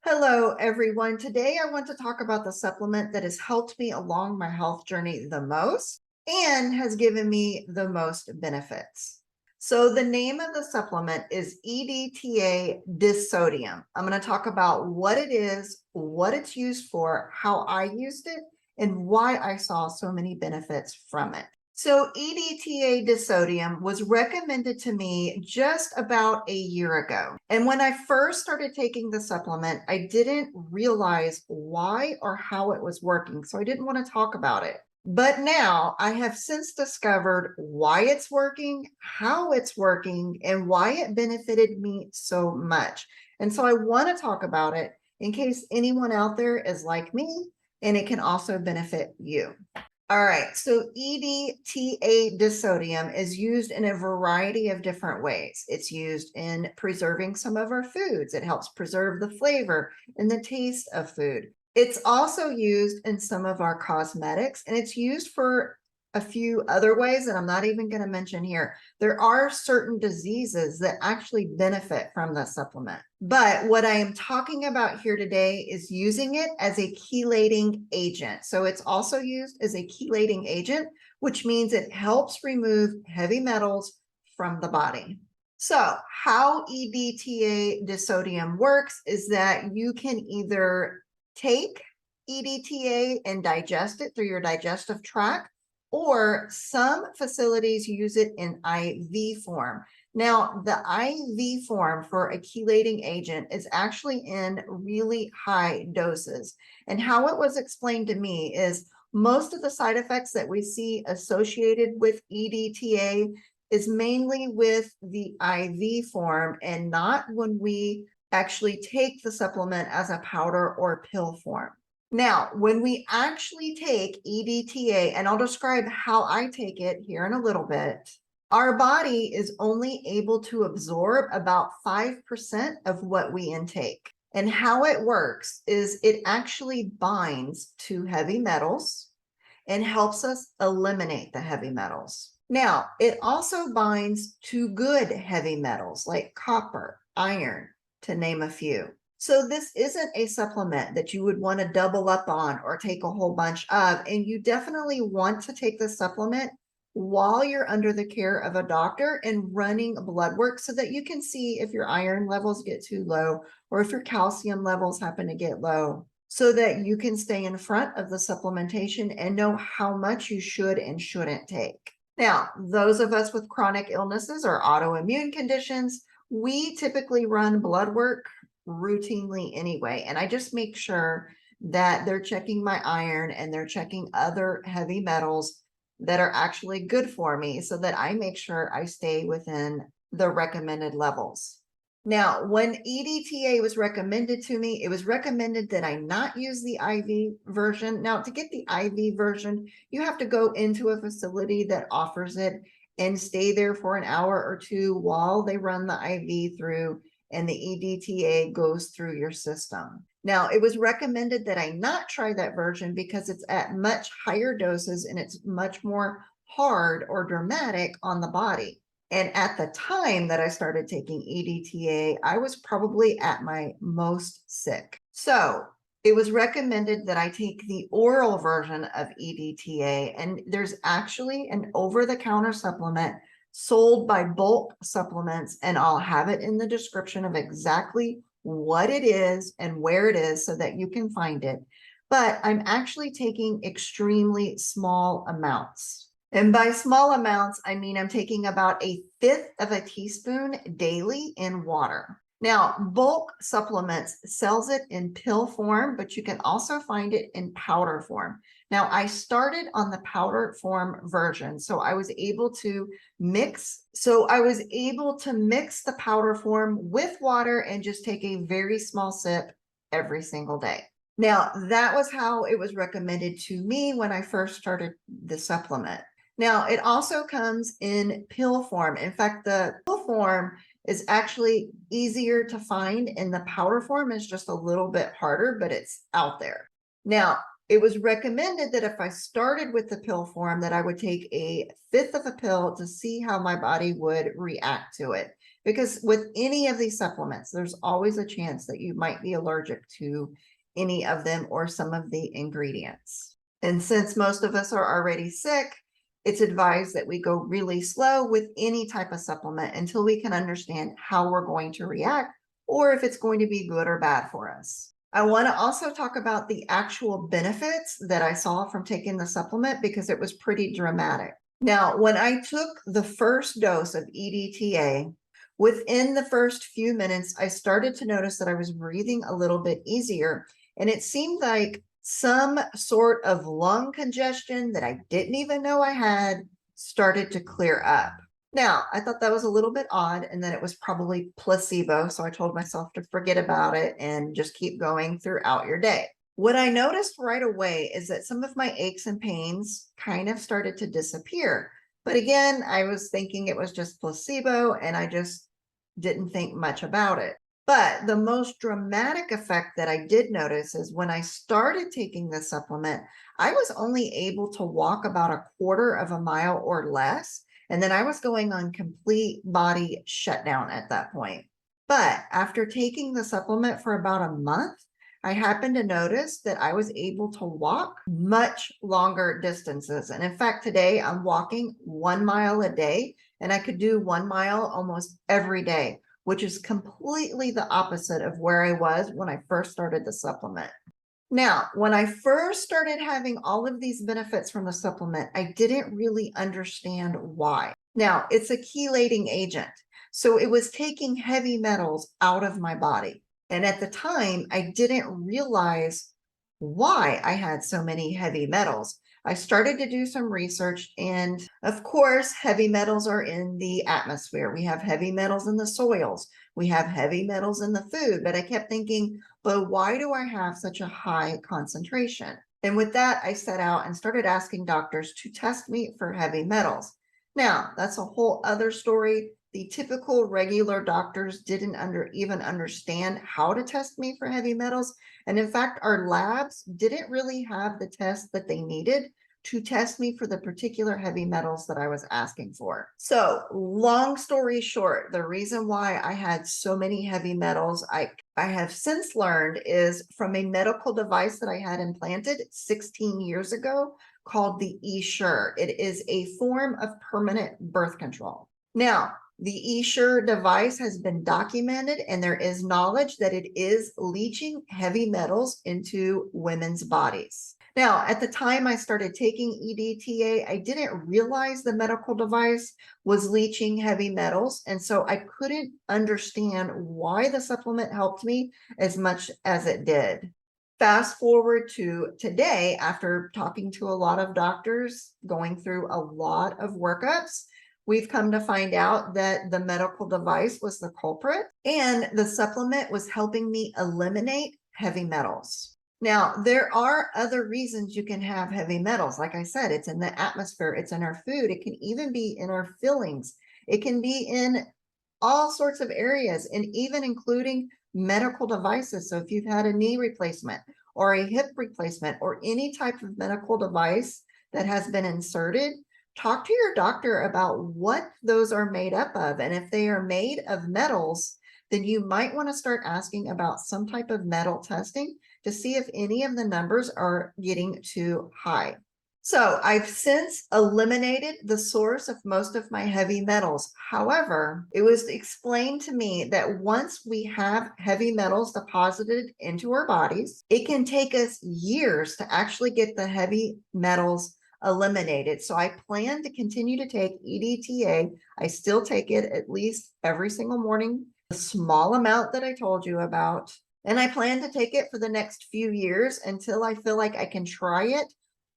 Hello, everyone. Today, I want to talk about the supplement that has helped me along my health journey the most and has given me the most benefits. So, the name of the supplement is EDTA Disodium. I'm going to talk about what it is, what it's used for, how I used it, and why I saw so many benefits from it. So EDTA Disodium was recommended to me just about a year ago. And when I first started taking the supplement, I didn't realize why or how it was working. So I didn't want to talk about it. But now I have since discovered why it's working, how it's working, and why it benefited me so much. And so I want to talk about it in case anyone out there is like me, and it can also benefit you. All right, so EDTA disodium is used in a variety of different ways. It's used in preserving some of our foods. It helps preserve the flavor and the taste of food. It's also used in some of our cosmetics, and it's used for a few other ways that I'm not even going to mention here. There are certain diseases that actually benefit from the supplement. But what I am talking about here today is using it as a chelating agent. So it's also used as a chelating agent, which means it helps remove heavy metals from the body. So how EDTA disodium works is that you can either take EDTA and digest it through your digestive tract, or some facilities use it in IV form. Now, the IV form for a chelating agent is actually in really high doses. And how it was explained to me is most of the side effects that we see associated with EDTA is mainly with the IV form and not when we actually take the supplement as a powder or pill form. Now, when we actually take EDTA, and I'll describe how I take it here in a little bit, our body is only able to absorb about 5% of what we intake. And how it works is it actually binds to heavy metals and helps us eliminate the heavy metals. Now, it also binds to good heavy metals like copper, iron, to name a few. So this isn't a supplement that you would want to double up on or take a whole bunch of, and you definitely want to take the supplement while you're under the care of a doctor and running blood work so that you can see if your iron levels get too low or if your calcium levels happen to get low, so that you can stay in front of the supplementation and know how much you should and shouldn't take. Now, those of us with chronic illnesses or autoimmune conditions, we typically run blood work routinely anyway. And I just make sure that they're checking my iron and they're checking other heavy metals that are actually good for me so that I make sure I stay within the recommended levels. Now, when EDTA was recommended to me, it was recommended that I not use the IV version. Now, to get the IV version, you have to go into a facility that offers it and stay there for an hour or two while they run the IV through and the EDTA goes through your system. Now, it was recommended that I not try that version because it's at much higher doses and it's much more hard or dramatic on the body. And at the time that I started taking EDTA, I was probably at my most sick. So it was recommended that I take the oral version of EDTA, and there's actually an over-the-counter supplement sold by Bulk Supplements, and I'll have it in the description of exactly what it is and where it is so that you can find it. But I'm actually taking extremely small amounts. And by small amounts, I mean I'm taking about 1/5 of a teaspoon daily in water. Now, Bulk Supplements sells it in pill form, but you can also find it in powder form. Now, I started on the powder form version, so I was able to mix. The powder form with water and just take a very small sip every single day. Now, that was how it was recommended to me when I first started the supplement. Now, it also comes in pill form. In fact, the pill form is actually easier to find, and the powder form is just a little bit harder, but it's out there. Now, it was recommended that if I started with the pill form, that I would take 1/5 of a pill to see how my body would react to it. because with any of these supplements, there's always a chance that you might be allergic to any of them or some of the ingredients. And since most of us are already sick, it's advised that we go really slow with any type of supplement until we can understand how we're going to react or if it's going to be good or bad for us. I want to also talk about the actual benefits that I saw from taking the supplement because it was pretty dramatic. Now, when I took the first dose of EDTA, within the first few minutes, I started to notice that I was breathing a little bit easier, and it seemed like some sort of lung congestion that I didn't even know I had started to clear up. Now, I thought that was a little bit odd and that it was probably placebo, so I told myself to forget about it and just keep going throughout your day. What I noticed right away is that some of my aches and pains kind of started to disappear. But again, I was thinking it was just placebo and I just didn't think much about it. But the most dramatic effect that I did notice is when I started taking this supplement, I was only able to walk about a quarter of a mile or less. And then I was going on complete body shutdown at that point. But after taking the supplement for about a month, I happened to notice that I was able to walk much longer distances. And in fact, today I'm walking 1 mile a day, and I could do 1 mile almost every day, which is completely the opposite of where I was when I first started the supplement. Now, when I first started having all of these benefits from the supplement, I didn't really understand why. Now, it's a chelating agent, so it was taking heavy metals out of my body. And at the time, I didn't realize why I had so many heavy metals. I started to do some research, and of course, heavy metals are in the atmosphere. We have heavy metals in the soils. We have heavy metals in the food, but I kept thinking, but why do I have such a high concentration? And with that, I set out and started asking doctors to test me for heavy metals. Now, that's a whole other story. The typical regular doctors didn't even understand how to test me for heavy metals. And in fact, our labs didn't really have the test that they needed to test me for the particular heavy metals that I was asking for. So long story short, the reason why I had so many heavy metals, I have since learned is from a medical device that I had implanted 16 years ago called the eSure. It is a form of permanent birth control. Now, the eSure device has been documented, and there is knowledge that it is leaching heavy metals into women's bodies. Now, at the time I started taking EDTA, I didn't realize the medical device was leaching heavy metals, and so I couldn't understand why the supplement helped me as much as it did. Fast forward to today, after talking to a lot of doctors, going through a lot of workups, we've come to find out that the medical device was the culprit and the supplement was helping me eliminate heavy metals. Now, there are other reasons you can have heavy metals. Like I said, it's in the atmosphere, it's in our food, it can even be in our fillings, it can be in all sorts of areas, and even including medical devices. So if you've had a knee replacement or a hip replacement or any type of medical device that has been inserted, talk to your doctor about what those are made up of. And if they are made of metals, then you might want to start asking about some type of metal testing to see if any of the numbers are getting too high. So I've since eliminated the source of most of my heavy metals. However, it was explained to me that once we have heavy metals deposited into our bodies, it can take us years to actually get the heavy metals eliminated. So I plan to continue to take EDTA. I still take it at least every single morning, the small amount that I told you about. And I plan to take it for the next few years until I feel like I can try it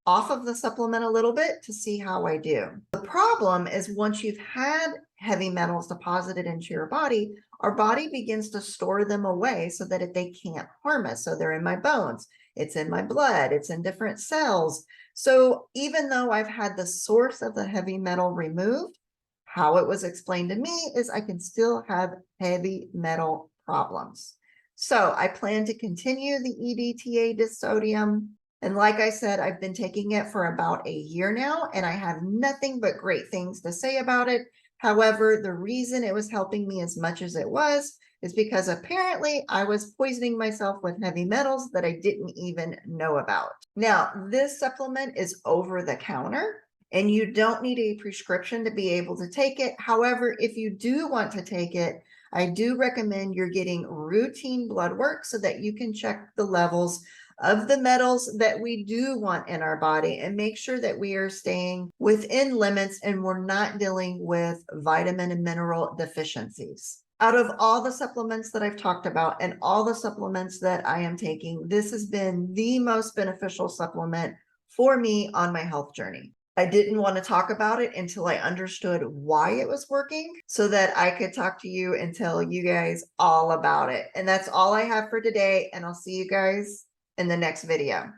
off of the supplement a little bit to see how I do. The problem is once you've had heavy metals deposited into your body, our body begins to store them away so that they can't harm us. So they're in my bones, it's in my blood, it's in different cells. So even though I've had the source of the heavy metal removed, how it was explained to me is I can still have heavy metal problems. So I plan to continue the EDTA Disodium. And like I said, I've been taking it for about a year now, and I have nothing but great things to say about it However, the reason it was helping me as much as it was is because apparently I was poisoning myself with heavy metals that I didn't even know about. Now, this supplement is over the counter and you don't need a prescription to be able to take it. However, if you do want to take it, I do recommend you're getting routine blood work so that you can check the levels of the metals that we do want in our body and make sure that we are staying within limits and we're not dealing with vitamin and mineral deficiencies. Out of all the supplements that I've talked about and all the supplements that I am taking, this has been the most beneficial supplement for me on my health journey. I didn't want to talk about it until I understood why it was working so that I could talk to you and tell you guys all about it. And that's all I have for today. And I'll see you guys in the next video.